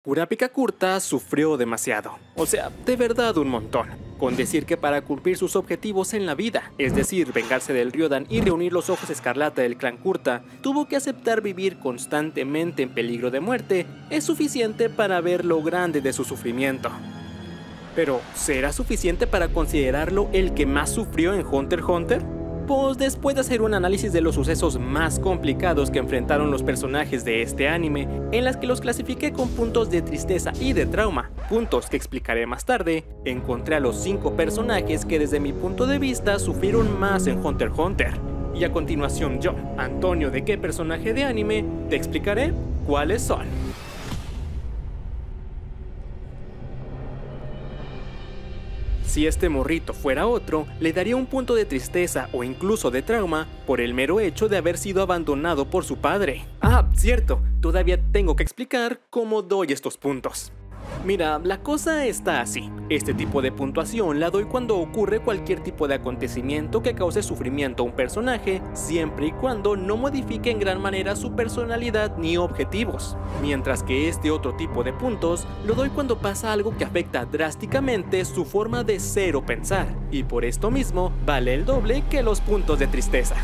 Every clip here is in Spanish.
Kurapika Kurta sufrió demasiado, o sea, de verdad un montón, con decir que para cumplir sus objetivos en la vida, es decir, vengarse del Ryodan y reunir los ojos escarlata del clan Kurta, tuvo que aceptar vivir constantemente en peligro de muerte, es suficiente para ver lo grande de su sufrimiento. Pero, ¿será suficiente para considerarlo el que más sufrió en Hunter x Hunter? Pues después de hacer un análisis de los sucesos más complicados que enfrentaron los personajes de este anime, en las que los clasifiqué con puntos de tristeza y de trauma, puntos que explicaré más tarde, encontré a los 5 personajes que desde mi punto de vista sufrieron más en Hunter x Hunter. Y a continuación yo, Antonio de qué personaje de anime, te explicaré cuáles son. Si este morrito fuera otro, le daría un punto de tristeza o incluso de trauma por el mero hecho de haber sido abandonado por su padre. Ah, cierto, todavía tengo que explicar cómo doy estos puntos. Mira, la cosa está así. Este tipo de puntuación la doy cuando ocurre cualquier tipo de acontecimiento que cause sufrimiento a un personaje, siempre y cuando no modifique en gran manera su personalidad ni objetivos. Mientras que este otro tipo de puntos lo doy cuando pasa algo que afecta drásticamente su forma de ser o pensar, y por esto mismo vale el doble que los puntos de tristeza.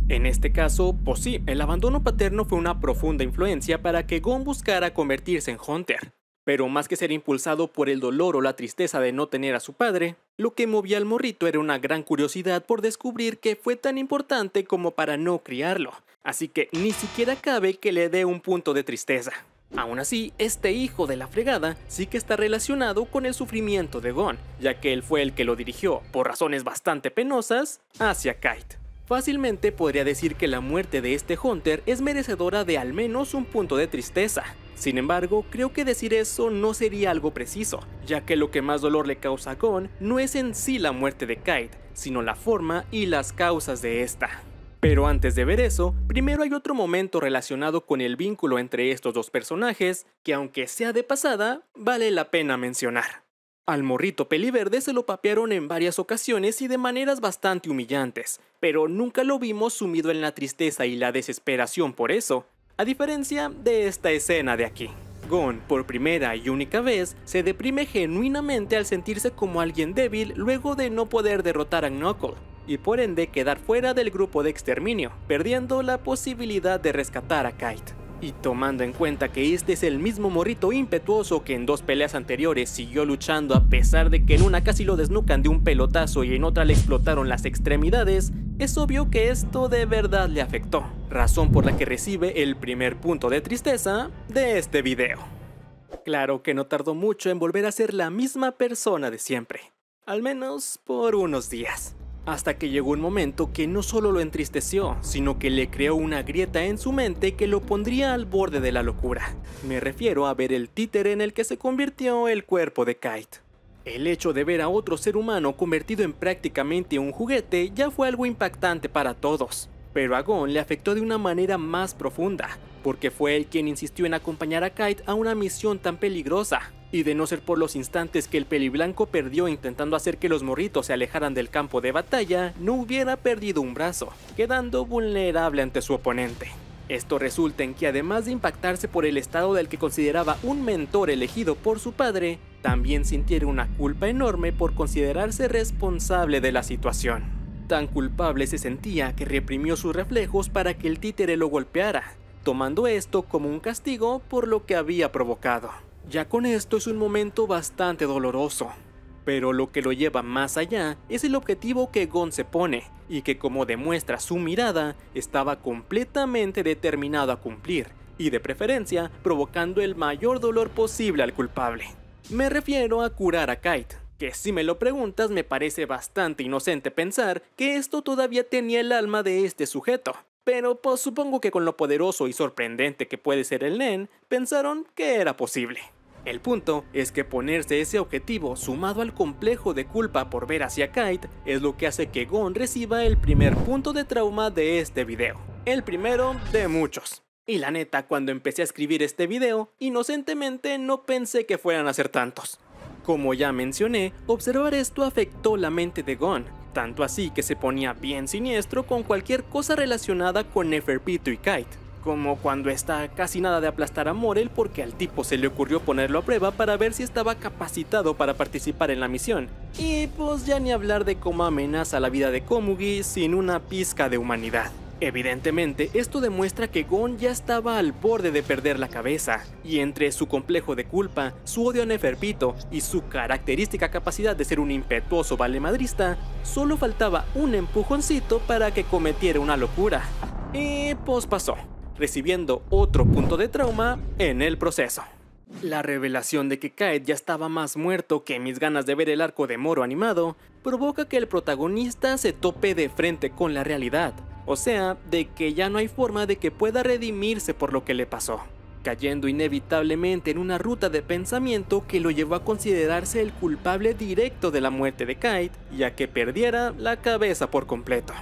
En este caso, pues sí, el abandono paterno fue una profunda influencia para que Gon buscara convertirse en Hunter. Pero más que ser impulsado por el dolor o la tristeza de no tener a su padre, lo que movía al morrito era una gran curiosidad por descubrir que fue tan importante como para no criarlo, así que ni siquiera cabe que le dé un punto de tristeza. Aún así, este hijo de la fregada sí que está relacionado con el sufrimiento de Gon, ya que él fue el que lo dirigió, por razones bastante penosas, hacia Kite. Fácilmente podría decir que la muerte de este Hunter es merecedora de al menos un punto de tristeza. Sin embargo, creo que decir eso no sería algo preciso, ya que lo que más dolor le causa a Gon no es en sí la muerte de Kite, sino la forma y las causas de esta. Pero antes de ver eso, primero hay otro momento relacionado con el vínculo entre estos dos personajes, que aunque sea de pasada, vale la pena mencionar. Al morrito peliverde se lo papearon en varias ocasiones y de maneras bastante humillantes, pero nunca lo vimos sumido en la tristeza y la desesperación por eso, a diferencia de esta escena de aquí. Gon, por primera y única vez, se deprime genuinamente al sentirse como alguien débil luego de no poder derrotar a Knuckle, y por ende quedar fuera del grupo de exterminio, perdiendo la posibilidad de rescatar a Kite. Y tomando en cuenta que este es el mismo morrito impetuoso que en 2 peleas anteriores siguió luchando a pesar de que en una casi lo desnucan de un pelotazo y en otra le explotaron las extremidades, es obvio que esto de verdad le afectó, razón por la que recibe el primer punto de tristeza de este video. Claro que no tardó mucho en volver a ser la misma persona de siempre, al menos por unos días. Hasta que llegó un momento que no solo lo entristeció, sino que le creó una grieta en su mente que lo pondría al borde de la locura. Me refiero a ver el títere en el que se convirtió el cuerpo de Kite. El hecho de ver a otro ser humano convertido en prácticamente un juguete ya fue algo impactante para todos. Pero a Gon le afectó de una manera más profunda, porque fue él quien insistió en acompañar a Kite a una misión tan peligrosa. Y de no ser por los instantes que el peliblanco perdió intentando hacer que los morritos se alejaran del campo de batalla, no hubiera perdido un brazo, quedando vulnerable ante su oponente. Esto resulta en que además de impactarse por el estado del que consideraba un mentor elegido por su padre, también sintiera una culpa enorme por considerarse responsable de la situación. Tan culpable se sentía que reprimió sus reflejos para que el títere lo golpeara, tomando esto como un castigo por lo que había provocado. Ya con esto es un momento bastante doloroso, pero lo que lo lleva más allá es el objetivo que Gon se pone, y que como demuestra su mirada, estaba completamente determinado a cumplir, y de preferencia provocando el mayor dolor posible al culpable. Me refiero a curar a Kite, que si me lo preguntas me parece bastante inocente pensar que esto todavía tenía el alma de este sujeto. Pero pues supongo que con lo poderoso y sorprendente que puede ser el Nen, pensaron que era posible. El punto es que ponerse ese objetivo sumado al complejo de culpa por ver hacia Kite es lo que hace que Gon reciba el primer punto de trauma de este video. El primero de muchos. Y la neta, cuando empecé a escribir este video, inocentemente no pensé que fueran a ser tantos. Como ya mencioné, observar esto afectó la mente de Gon, tanto así que se ponía bien siniestro con cualquier cosa relacionada con Neferpitou y Kite. como cuando está casi nada de aplastar a Morel porque al tipo se le ocurrió ponerlo a prueba para ver si estaba capacitado para participar en la misión. Y pues ya ni hablar de cómo amenaza la vida de Komugi sin una pizca de humanidad. Evidentemente, esto demuestra que Gon ya estaba al borde de perder la cabeza, y entre su complejo de culpa, su odio a Neferpito y su característica capacidad de ser un impetuoso valemadrista, solo faltaba un empujoncito para que cometiera una locura. Y pues pasó, recibiendo otro punto de trauma en el proceso. La revelación de que Kaed ya estaba más muerto que mis ganas de ver el arco de Moro animado, provoca que el protagonista se tope de frente con la realidad. O sea, de que ya no hay forma de que pueda redimirse por lo que le pasó, cayendo inevitablemente en una ruta de pensamiento que lo llevó a considerarse el culpable directo de la muerte de Kaed y a que perdiera la cabeza por completo.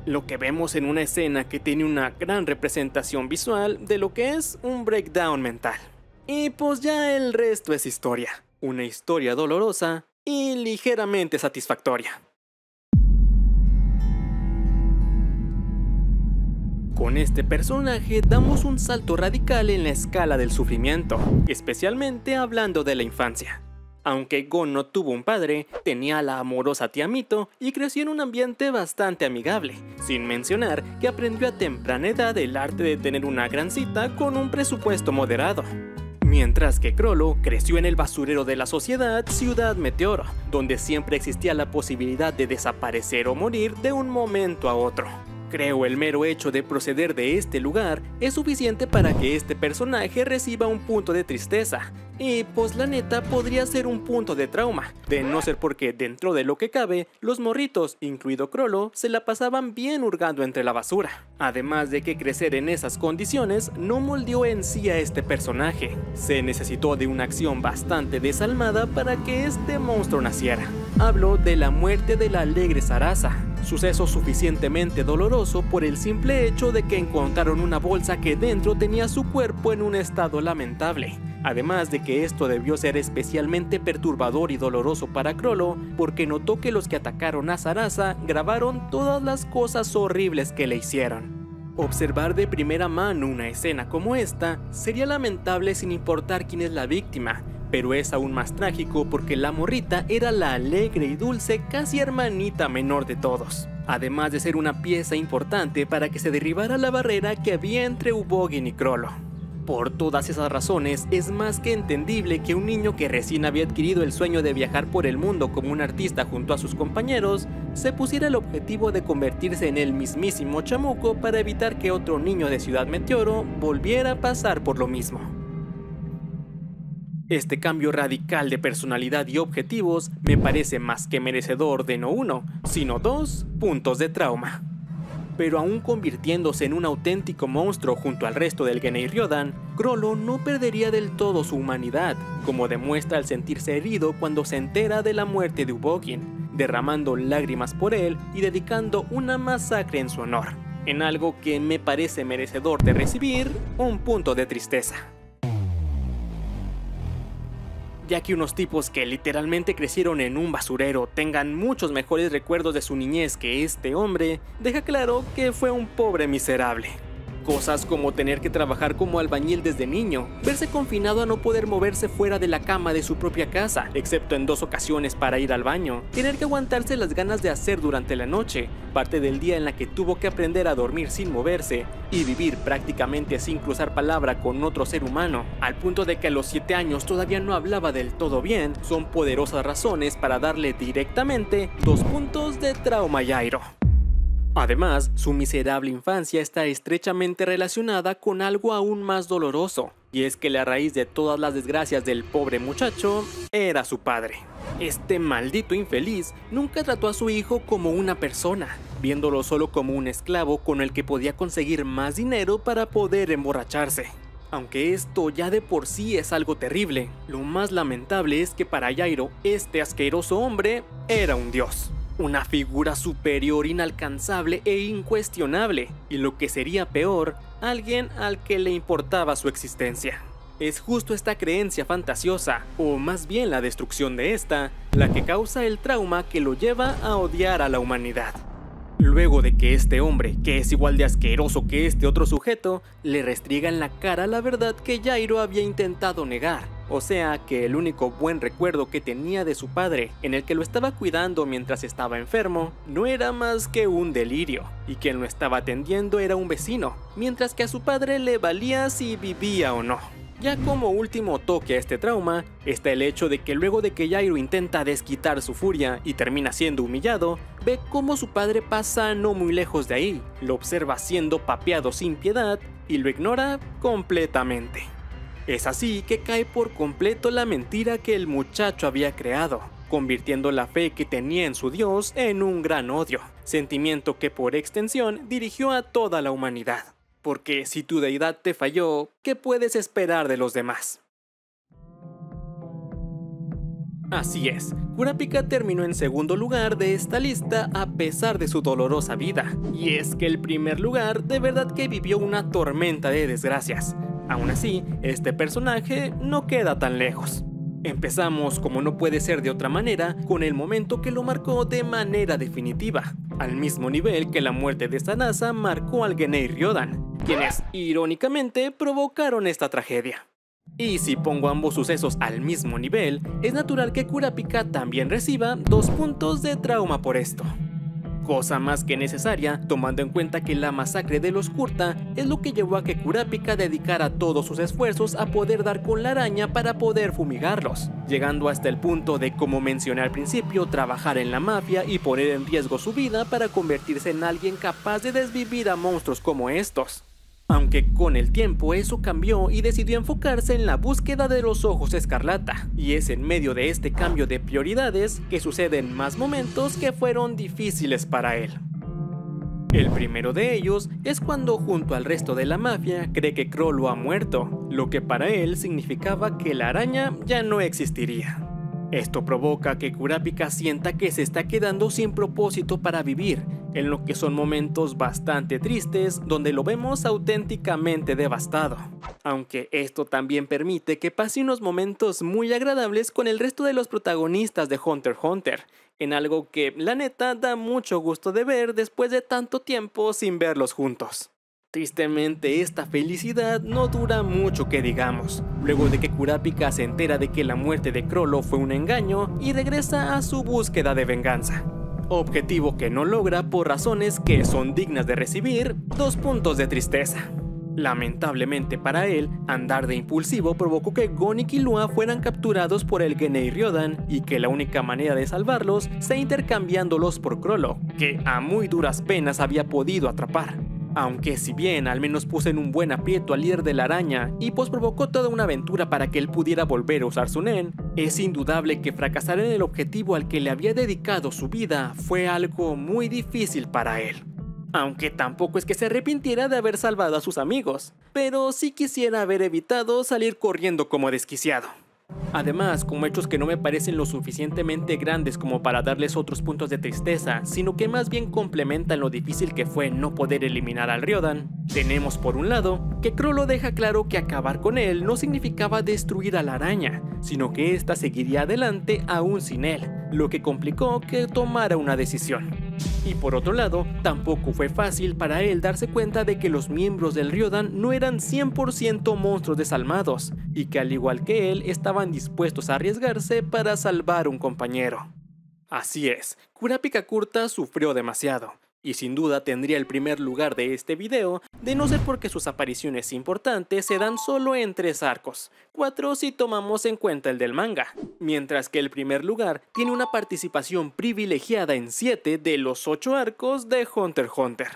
Lo que vemos en una escena que tiene una gran representación visual de lo que es un breakdown mental. Y pues ya el resto es historia, una historia dolorosa y ligeramente satisfactoria. Con este personaje damos un salto radical en la escala del sufrimiento, especialmente hablando de la infancia. Aunque Gon no tuvo un padre, tenía a la amorosa tía Mito y creció en un ambiente bastante amigable, sin mencionar que aprendió a temprana edad el arte de tener una gran cita con un presupuesto moderado. Mientras que Chrollo creció en el basurero de la sociedad Ciudad Meteoro, donde siempre existía la posibilidad de desaparecer o morir de un momento a otro. Creo el mero hecho de proceder de este lugar es suficiente para que este personaje reciba un punto de tristeza, y pues la neta podría ser un punto de trauma, de no ser porque dentro de lo que cabe, los morritos, incluido Chrollo, se la pasaban bien hurgando entre la basura. Además de que crecer en esas condiciones no moldeó en sí a este personaje, se necesitó de una acción bastante desalmada para que este monstruo naciera. Hablo de la muerte de la alegre Sarasa, suceso suficientemente doloroso por el simple hecho de que encontraron una bolsa que dentro tenía su cuerpo en un estado lamentable. Además de que esto debió ser especialmente perturbador y doloroso para Chrollo, porque notó que los que atacaron a Sarasa grabaron todas las cosas horribles que le hicieron. Observar de primera mano una escena como esta sería lamentable sin importar quién es la víctima, pero es aún más trágico porque la morrita era la alegre y dulce casi hermanita menor de todos, además de ser una pieza importante para que se derribara la barrera que había entre Ubogin y Chrollo. Por todas esas razones, es más que entendible que un niño que recién había adquirido el sueño de viajar por el mundo como un artista junto a sus compañeros, se pusiera el objetivo de convertirse en el mismísimo chamuco para evitar que otro niño de Ciudad Meteoro volviera a pasar por lo mismo. Este cambio radical de personalidad y objetivos me parece más que merecedor de no uno, sino 2 puntos de trauma. Pero aún convirtiéndose en un auténtico monstruo junto al resto del Genei Ryodan, Chrollo no perdería del todo su humanidad, como demuestra al sentirse herido cuando se entera de la muerte de Ubogin, derramando lágrimas por él y dedicando una masacre en su honor, en algo que me parece merecedor de recibir un punto de tristeza. Ya que unos tipos que literalmente crecieron en un basurero tengan muchos mejores recuerdos de su niñez que este hombre, deja claro que fue un pobre miserable. Cosas como tener que trabajar como albañil desde niño, verse confinado a no poder moverse fuera de la cama de su propia casa, excepto en 2 ocasiones para ir al baño, tener que aguantarse las ganas de hacer durante la noche, parte del día en la que tuvo que aprender a dormir sin moverse, y vivir prácticamente sin cruzar palabra con otro ser humano, al punto de que a los 7 años todavía no hablaba del todo bien, son poderosas razones para darle directamente 2 puntos de trauma a Yairo. Además, su miserable infancia está estrechamente relacionada con algo aún más doloroso, y es que la raíz de todas las desgracias del pobre muchacho era su padre. Este maldito infeliz nunca trató a su hijo como una persona, viéndolo solo como un esclavo con el que podía conseguir más dinero para poder emborracharse. Aunque esto ya de por sí es algo terrible, lo más lamentable es que para Yairo, este asqueroso hombre era un dios. Una figura superior, inalcanzable e incuestionable, y lo que sería peor, alguien al que le importaba su existencia. Es justo esta creencia fantasiosa, o más bien la destrucción de esta, la que causa el trauma que lo lleva a odiar a la humanidad. Luego de que este hombre, que es igual de asqueroso que este otro sujeto, le restriega en la cara la verdad que Jairo había intentado negar. O sea que el único buen recuerdo que tenía de su padre, en el que lo estaba cuidando mientras estaba enfermo, no era más que un delirio, y quien lo estaba atendiendo era un vecino, mientras que a su padre le valía si vivía o no. Ya como último toque a este trauma, está el hecho de que luego de que Jairo intenta desquitar su furia y termina siendo humillado, ve cómo su padre pasa no muy lejos de ahí, lo observa siendo papeado sin piedad y lo ignora completamente. Es así que cae por completo la mentira que el muchacho había creado, convirtiendo la fe que tenía en su Dios en un gran odio, sentimiento que por extensión dirigió a toda la humanidad. Porque si tu deidad te falló, ¿qué puedes esperar de los demás? Así es, Kurapika terminó en segundo lugar de esta lista a pesar de su dolorosa vida, y es que el primer lugar de verdad que vivió una tormenta de desgracias. Aún así, este personaje no queda tan lejos. Empezamos, como no puede ser de otra manera, con el momento que lo marcó de manera definitiva, al mismo nivel que la muerte de Sanasa marcó al Genei Ryodan, quienes, irónicamente, provocaron esta tragedia. Y si pongo ambos sucesos al mismo nivel, es natural que Kurapika también reciba 2 puntos de trauma por esto. Cosa más que necesaria, tomando en cuenta que la masacre de los Kurta es lo que llevó a que Kurapika dedicara todos sus esfuerzos a poder dar con la araña para poder fumigarlos, llegando hasta el punto de, como mencioné al principio, trabajar en la mafia y poner en riesgo su vida para convertirse en alguien capaz de desvivir a monstruos como estos. Aunque con el tiempo eso cambió y decidió enfocarse en la búsqueda de los ojos escarlata, y es en medio de este cambio de prioridades que suceden más momentos que fueron difíciles para él. El primero de ellos es cuando junto al resto de la mafia cree que Chrollo ha muerto, lo que para él significaba que la araña ya no existiría. Esto provoca que Kurapika sienta que se está quedando sin propósito para vivir, en lo que son momentos bastante tristes donde lo vemos auténticamente devastado. Aunque esto también permite que pase unos momentos muy agradables con el resto de los protagonistas de Hunter x Hunter, en algo que la neta da mucho gusto de ver después de tanto tiempo sin verlos juntos. Tristemente, esta felicidad no dura mucho que digamos, luego de que Kurapika se entera de que la muerte de Chrollo fue un engaño y regresa a su búsqueda de venganza. Objetivo que no logra por razones que son dignas de recibir 2 puntos de tristeza. Lamentablemente para él, andar de impulsivo provocó que Gon y Killua fueran capturados por el Genei Ryodan y que la única manera de salvarlos sea intercambiándolos por Chrollo, que a muy duras penas había podido atrapar. Aunque si bien al menos puso en un buen aprieto al líder de la araña y pues provocó toda una aventura para que él pudiera volver a usar su nen, es indudable que fracasar en el objetivo al que le había dedicado su vida fue algo muy difícil para él. Aunque tampoco es que se arrepintiera de haber salvado a sus amigos, pero sí quisiera haber evitado salir corriendo como desquiciado. Además, como hechos que no me parecen lo suficientemente grandes como para darles otros puntos de tristeza, sino que más bien complementan lo difícil que fue no poder eliminar al Ryodan, tenemos por un lado que Chrollo deja claro que acabar con él no significaba destruir a la araña, sino que ésta seguiría adelante aún sin él, lo que complicó que tomara una decisión. Y por otro lado, tampoco fue fácil para él darse cuenta de que los miembros del Ryodan no eran 100% monstruos desalmados, y que al igual que él estaban dispuestos a arriesgarse para salvar a un compañero. Así es, Kurapika Kurta sufrió demasiado, y sin duda tendría el primer lugar de este video, de no ser porque sus apariciones importantes se dan solo en 3 arcos, 4 si tomamos en cuenta el del manga, mientras que el primer lugar tiene una participación privilegiada en 7 de los 8 arcos de Hunter x Hunter.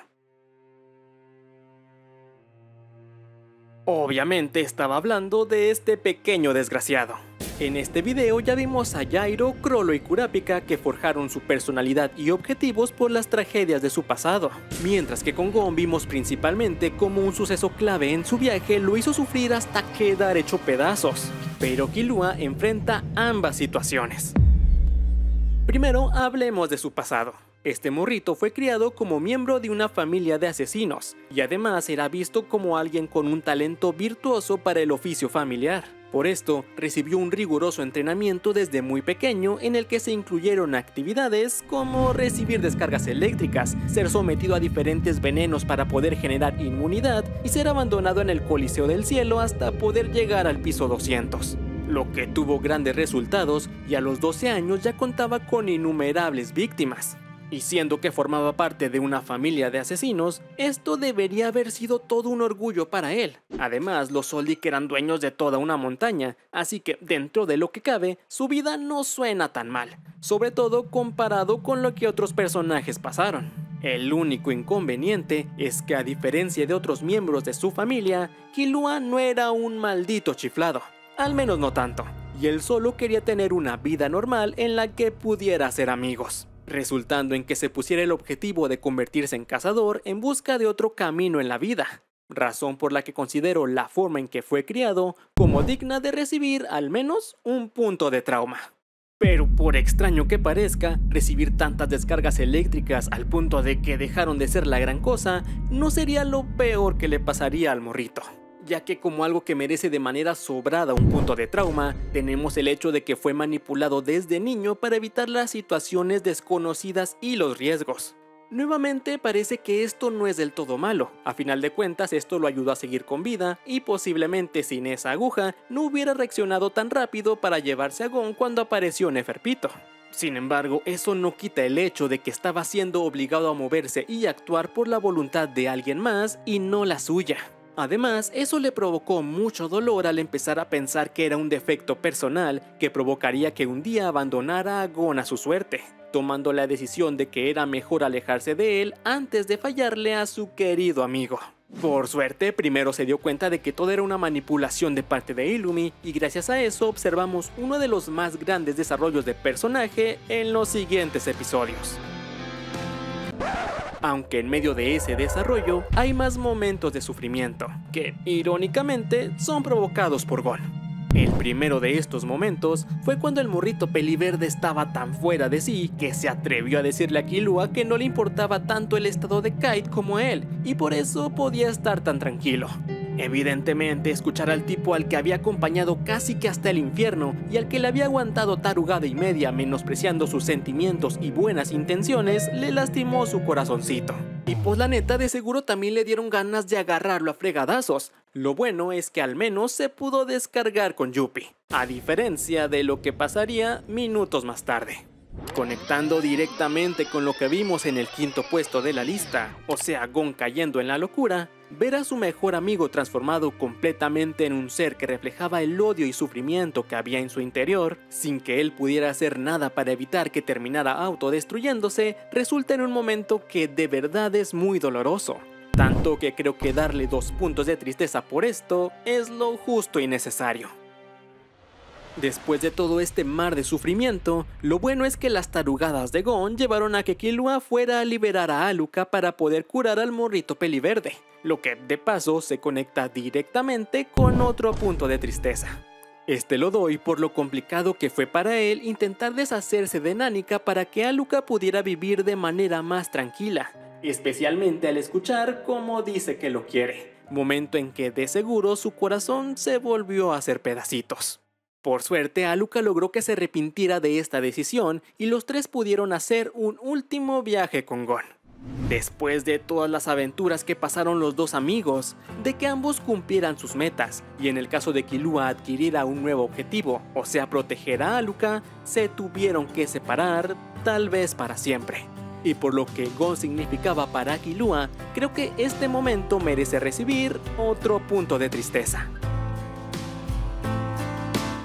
Obviamente estaba hablando de este pequeño desgraciado. En este video ya vimos a Jairo, Chrollo y Kurapika que forjaron su personalidad y objetivos por las tragedias de su pasado, mientras que con Gon vimos principalmente cómo un suceso clave en su viaje lo hizo sufrir hasta quedar hecho pedazos, pero Killua enfrenta ambas situaciones. Primero hablemos de su pasado. Este morrito fue criado como miembro de una familia de asesinos, y además era visto como alguien con un talento virtuoso para el oficio familiar. Por esto, recibió un riguroso entrenamiento desde muy pequeño en el que se incluyeron actividades como recibir descargas eléctricas, ser sometido a diferentes venenos para poder generar inmunidad y ser abandonado en el Coliseo del Cielo hasta poder llegar al piso 200. Lo que tuvo grandes resultados y a los 12 años ya contaba con innumerables víctimas. Y siendo que formaba parte de una familia de asesinos, esto debería haber sido todo un orgullo para él. Además, los Soldic eran dueños de toda una montaña, así que dentro de lo que cabe, su vida no suena tan mal, sobre todo comparado con lo que otros personajes pasaron. El único inconveniente es que a diferencia de otros miembros de su familia, Killua no era un maldito chiflado, al menos no tanto, y él solo quería tener una vida normal en la que pudiera hacer amigos, resultando en que se pusiera el objetivo de convertirse en cazador en busca de otro camino en la vida, razón por la que considero la forma en que fue criado como digna de recibir al menos un punto de trauma. Pero por extraño que parezca, recibir tantas descargas eléctricas al punto de que dejaron de ser la gran cosa no sería lo peor que le pasaría al morrito, ya que como algo que merece de manera sobrada un punto de trauma, tenemos el hecho de que fue manipulado desde niño para evitar las situaciones desconocidas y los riesgos. Nuevamente parece que esto no es del todo malo, a final de cuentas esto lo ayudó a seguir con vida y posiblemente sin esa aguja no hubiera reaccionado tan rápido para llevarse a Gon cuando apareció Neferpito. Sin embargo, eso no quita el hecho de que estaba siendo obligado a moverse y actuar por la voluntad de alguien más y no la suya. Además, eso le provocó mucho dolor al empezar a pensar que era un defecto personal que provocaría que un día abandonara a Gon a su suerte, tomando la decisión de que era mejor alejarse de él antes de fallarle a su querido amigo. Por suerte, primero se dio cuenta de que todo era una manipulación de parte de Illumi y gracias a eso observamos uno de los más grandes desarrollos de personaje en los siguientes episodios. Aunque en medio de ese desarrollo hay más momentos de sufrimiento, que irónicamente son provocados por Gon. El primero de estos momentos fue cuando el morrito peliverde estaba tan fuera de sí que se atrevió a decirle a Killua que no le importaba tanto el estado de Kite como él, y por eso podía estar tan tranquilo. Evidentemente, escuchar al tipo al que había acompañado casi que hasta el infierno y al que le había aguantado tarugada y media menospreciando sus sentimientos y buenas intenciones le lastimó su corazoncito. Y pues la neta, de seguro también le dieron ganas de agarrarlo a fregadazos. Lo bueno es que al menos se pudo descargar con Youpi, a diferencia de lo que pasaría minutos más tarde. Conectando directamente con lo que vimos en el quinto puesto de la lista, o sea, Gon cayendo en la locura, ver a su mejor amigo transformado completamente en un ser que reflejaba el odio y sufrimiento que había en su interior, sin que él pudiera hacer nada para evitar que terminara autodestruyéndose, resulta en un momento que de verdad es muy doloroso. Tanto que creo que darle 2 puntos de tristeza por esto es lo justo y necesario. Después de todo este mar de sufrimiento, lo bueno es que las tarugadas de Gon llevaron a que Killua fuera a liberar a Alluka para poder curar al morrito peliverde, lo que de paso se conecta directamente con otro punto de tristeza. Este lo doy por lo complicado que fue para él intentar deshacerse de Nanika para que Alluka pudiera vivir de manera más tranquila, especialmente al escuchar cómo dice que lo quiere, momento en que de seguro su corazón se volvió a hacer pedacitos. Por suerte, Alluka logró que se arrepintiera de esta decisión y los tres pudieron hacer un último viaje con Gon. Después de todas las aventuras que pasaron los dos amigos, de que ambos cumplieran sus metas y en el caso de Killua adquiriera un nuevo objetivo, o sea proteger a Alluka, se tuvieron que separar, tal vez para siempre. Y por lo que Gon significaba para Killua, creo que este momento merece recibir otro punto de tristeza.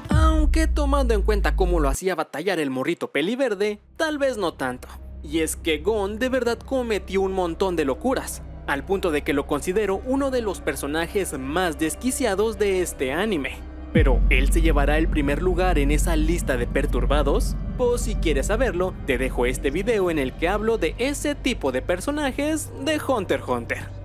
Aunque tomando en cuenta cómo lo hacía batallar el morrito peliverde, tal vez no tanto. Y es que Gon de verdad cometió un montón de locuras, al punto de que lo considero uno de los personajes más desquiciados de este anime. Pero, ¿él se llevará el primer lugar en esa lista de perturbados? Pues si quieres saberlo, te dejo este video en el que hablo de ese tipo de personajes de Hunter x Hunter.